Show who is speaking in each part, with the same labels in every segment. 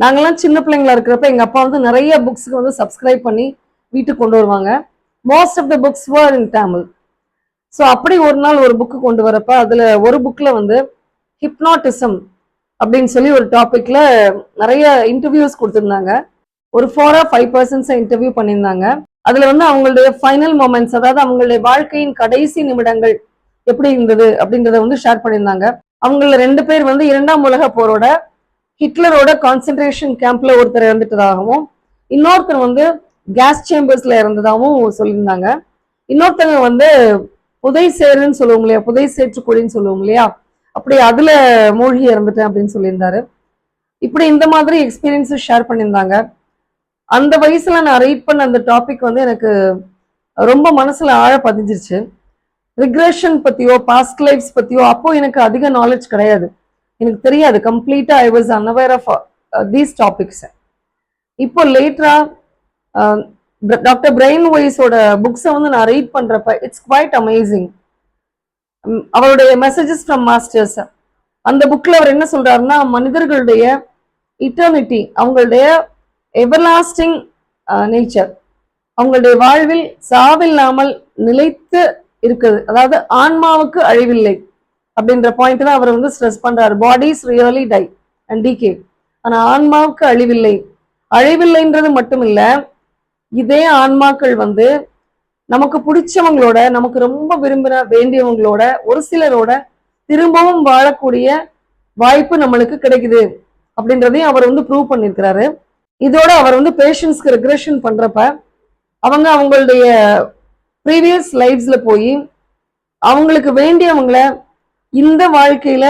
Speaker 1: நாங்கெல்லாம் சின்ன பிள்ளைங்களா இருக்கிறப்ப எங்க அப்பா வந்து நிறைய புக்ஸ்க்கு வந்து சப்ஸ்கிரைப் பண்ணி வீட்டுக்கு கொண்டு வருவாங்க. Most of the books were in Tamil. So அப்படி ஒரு நாள் ஒரு புக்கு கொண்டு வரப்ப அதுல ஒரு புக்ல வந்து ஹிப்னாட்டிசம் அப்படின்னு சொல்லி ஒரு டாபிக்ல நிறைய இன்டர்வியூஸ் கொடுத்துருந்தாங்க. ஒரு 4 or 5 பர்சன்ஸ் இன்டர்வியூ பண்ணியிருந்தாங்க. அதுல வந்து அவங்களுடைய ஃபைனல் மொமெண்ட்ஸ், அதாவது அவங்களுடைய வாழ்க்கையின் கடைசி நிமிடங்கள் எப்படி இருந்தது அப்படின்றத வந்து ஷேர் பண்ணியிருந்தாங்க. அவங்கள 2 பேர் வந்து 2ஆம் உலக போரோட ஹிட்லரோட கான்சென்ட்ரேஷன் கேம்ப்ல ஒருத்தர் இறந்துட்டதாகவும், இன்னொருத்தர் வந்து கேஸ் சேம்பர்ஸ்ல இறந்ததாகவும் சொல்லியிருந்தாங்க. இன்னொருத்தங்க வந்து புதை சேருன்னு சொல்லுவோம் இல்லையா, புதை சேற்றுக்குழின்னு சொல்லுவோம் இல்லையா, அப்படி அதுல மூழ்கி இறந்துட்டேன் அப்படின்னு சொல்லியிருந்தாரு. இப்படி இந்த மாதிரி எக்ஸ்பீரியன்ஸ் ஷேர் பண்ணியிருந்தாங்க. அந்த வயசுல நான் ரைட் பண்ண அந்த டாபிக் வந்து எனக்கு ரொம்ப மனசுல ஆழ பதிஞ்சிருச்சு. ரிக்ரெஷன் பத்தியோ பாஸ்ட் லைஃப்ஸ் பத்தியோ அப்போ எனக்கு அதிக நாலேஜ் கிடையாது, எனக்கு தெரியாது. கம்ப்ளீட்டா I was unaware of these topics. இப்போ லேட்டரா டாக்டர் பிரைன் வைஸோட புக்ஸை வந்து நான் ரீட் பண்றப்ப இட்ஸ் குவைட் அமேசிங். அவருடைய மெசேஜஸ் ஃப்ரம் மாஸ்டர்ஸ், அந்த புக்ல அவர் என்ன சொல்றாருன்னா, மனிதர்களுடைய இட்டர்னிட்டி, அவங்களுடைய எவர்லாஸ்டிங் நேச்சர், அவங்களுடைய வாழ்வில் சாவில்லாமல் நிலைத்து இருக்குது, அதாவது ஆன்மாவுக்கு அழிவில்லை அப்படின்ற பாயிண்ட் தான் அவர் வந்து ஸ்ட்ரெஸ் பண்றாரு. Bodies really die and decay, ஆனா ஆன்மாவுக்கு அழிவில்லை. அழிவில்லைன்றது மட்டும் இல்ல, இதே ஆன்மாக்கள் வந்து நமக்கு பிடிச்சவங்களோட, நமக்கு ரொம்ப விரும்பின வேண்டியவங்களோட, ஒரு சிலரோட திரும்பவும் வாழக்கூடிய வாய்ப்பு நம்மளுக்கு கிடைக்குது அப்படின்றதையும் அவர் வந்து ப்ரூவ் பண்ணியிருக்கிறாரு. இதோட அவர் வந்து பேஷன்ஸ்க்கு ரெக்ரெஷன் பண்றப்ப அவங்க அவங்களுடைய ப்ரீவியஸ் லைஃப்ஸ்ல போய் அவங்களுக்கு வேண்டியவங்கள, இந்த வாழ்க்கையில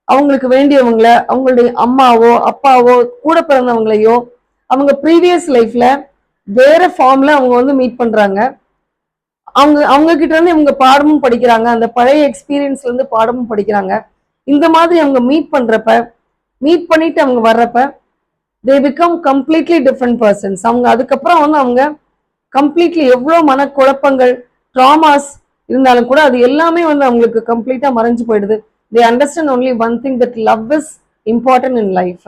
Speaker 1: அவங்களுக்கு வேண்டியவங்கள, அவங்களுடைய அம்மாவோ அப்பாவோ கூட பிறந்தவங்களையோ அவங்க ப்ரீவியஸ் லைஃப்ல வேற ஃபார்ம்ல அவங்க வந்து மீட் பண்றாங்க. அவங்க கிட்ட இருந்து இவங்க பாடமும் படிக்கிறாங்க, அந்த பழைய எக்ஸ்பீரியன்ஸ்ல இருந்து பாடமும் படிக்கிறாங்க. இந்த மாதிரி அவங்க மீட் பண்ணிட்டு அவங்க வர்றப்ப they become completely different persons. அவங்க அதுக்கப்புறம் வந்து அவங்க கம்ப்ளீட்லி எவ்வளோ மனக்குழப்பங்கள், ட்ராமாஸ் இருந்தாலும் கூட அது எல்லாமே வந்து அவங்களுக்கு கம்ப்ளீட்டா மறைஞ்சு போயிடுது. They understand only one thing, that love is important in life.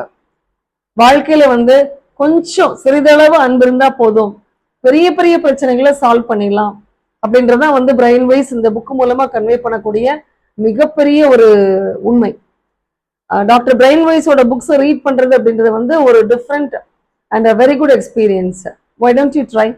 Speaker 1: வாழ்க்கையில வந்து கொஞ்சம் சிறிதளவு அன்பு இருந்தா போதும், பெரிய பெரிய பிரச்சனைகளை சால்வ் பண்ணிடலாம் அப்படின்றதான் வந்து பிரைன் வைஸ் இந்த புக் மூலமா கன்வே பண்ணக்கூடிய மிகப்பெரிய ஒரு உண்மை. டாக்டர் பிரைன் வைஸோட புக்ஸ் ரீட் பண்றது அப்படின்றது வந்து ஒரு different and a very good experience. Why don't you try?